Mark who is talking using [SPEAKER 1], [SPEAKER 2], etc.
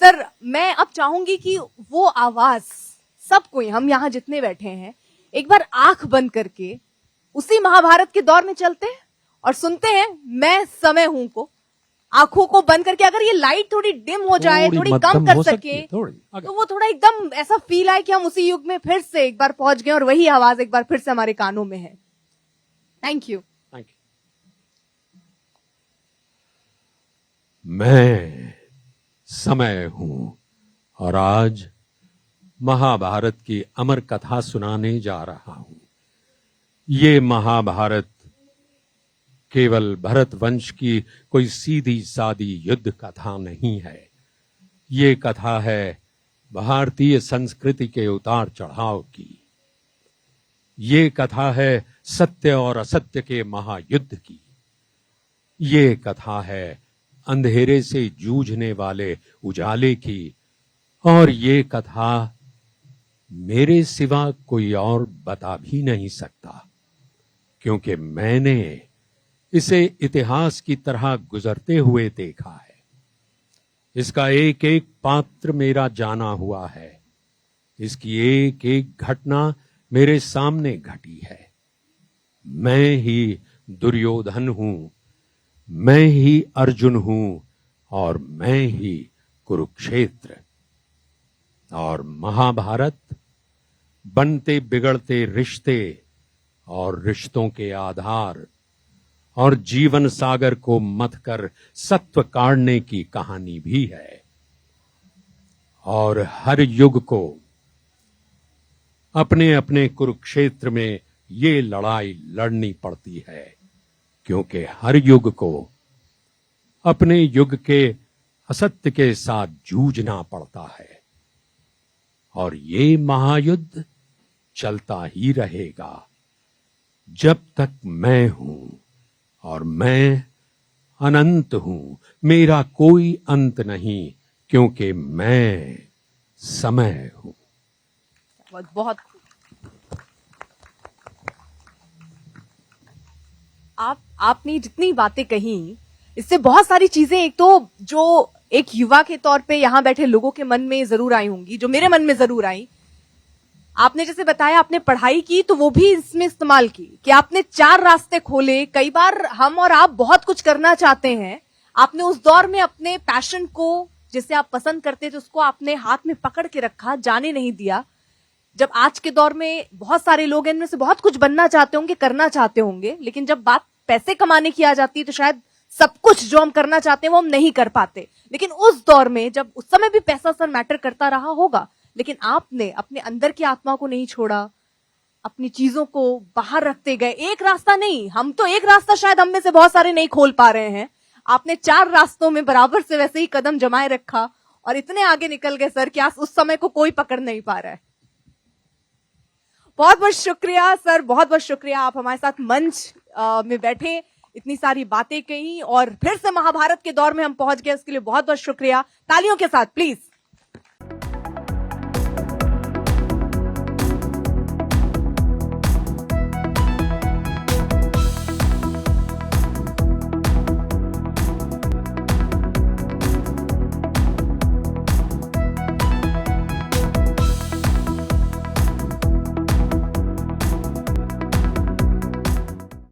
[SPEAKER 1] Sir मैं अब चाहूंगी कि वो आवाज सब कोई, हम यहाँ जितने बैठे हैं, एक बार आंख बंद करके उसी महाभारत के दौर में चलते हैं और सुनते हैं मैं समय हूं को। आंखों को बंद करके अगर ये लाइट थोड़ी डिम हो जाए, थोड़ी कम कर सके, तो वो थोड़ा एकदम ऐसा फील आए कि हम उसी युग में फिर से एक बार पहुंच गए और वही आवाज एक बार फिर से हमारे कानों में है। Thank you.
[SPEAKER 2] मैं समय हूं और आज महाभारत की अमर कथा सुनाने जा रहा हूं। ये महाभारत केवल भरत वंश की कोई सीधी सादी युद्ध कथा नहीं है। ये कथा है भारतीय संस्कृति के उतार चढ़ाव की। ये कथा है सत्य और असत्य के महायुद्ध की। ये कथा है अंधेरे से जूझने वाले उजाले की। और ये कथा मेरे सिवा कोई और बता भी नहीं सकता, क्योंकि मैंने इसे इतिहास की तरह गुजरते हुए देखा है। इसका एक एक पात्र मेरा जाना हुआ है। इसकी एक एक घटना मेरे सामने घटी है। मैं ही दुर्योधन हूं, मैं ही अर्जुन हूं और मैं ही कुरुक्षेत्र। और महाभारत बनते बिगड़ते रिश्ते और रिश्तों के आधार और जीवन सागर को मथकर सत्व काढ़ने की कहानी भी है। और हर युग को अपने अपने कुरुक्षेत्र में ये लड़ाई लड़नी पड़ती है, क्योंकि हर युग को अपने युग के असत्य के साथ जूझना पड़ता है। और ये महायुद्ध चलता ही रहेगा जब तक मैं हूं, और मैं अनंत हूं। मेरा कोई अंत नहीं, क्योंकि मैं समय हूं।
[SPEAKER 1] बहुत आपने जितनी बातें कही, इससे बहुत सारी चीजें एक तो जो एक युवा के तौर पे यहां बैठे लोगों के मन में जरूर आई होंगी, जो मेरे मन में जरूर आई। आपने जैसे बताया आपने पढ़ाई की, तो वो भी इसमें इस्तेमाल की कि आपने 4 रास्ते खोले। कई बार हम और आप बहुत कुछ करना चाहते हैं, आपने उस दौर में अपने पैशन को, जिसे आप पसंद करते थे, उसको आपने हाथ में पकड़ के रखा, जाने नहीं दिया। जब आज के दौर में बहुत सारे लोग इनमें से बहुत कुछ बनना चाहते होंगे, करना चाहते होंगे, लेकिन जब बात पैसे कमाने की आ जाती है तो शायद सब कुछ जो हम करना चाहते हैं वो हम नहीं कर पाते। लेकिन उस दौर में, जब उस समय भी पैसा सर मैटर करता रहा होगा, लेकिन आपने अपने अंदर की आत्मा को नहीं छोड़ा, अपनी चीजों को बाहर रखते गए। एक रास्ता नहीं, हम तो एक रास्ता शायद हम में से बहुत सारे नहीं खोल पा रहे हैं, आपने 4 रास्तों में बराबर से वैसे ही कदम जमाए रखा और इतने आगे निकल गए सर कि आज उस समय को कोई पकड़ नहीं पा रहा है। बहुत बहुत शुक्रिया सर, बहुत बहुत शुक्रिया। आप हमारे साथ मंच में बैठे, इतनी सारी बातें कही और फिर से महाभारत के दौर में हम पहुंच गए, इसके लिए बहुत बहुत शुक्रिया। तालियों के साथ प्लीज।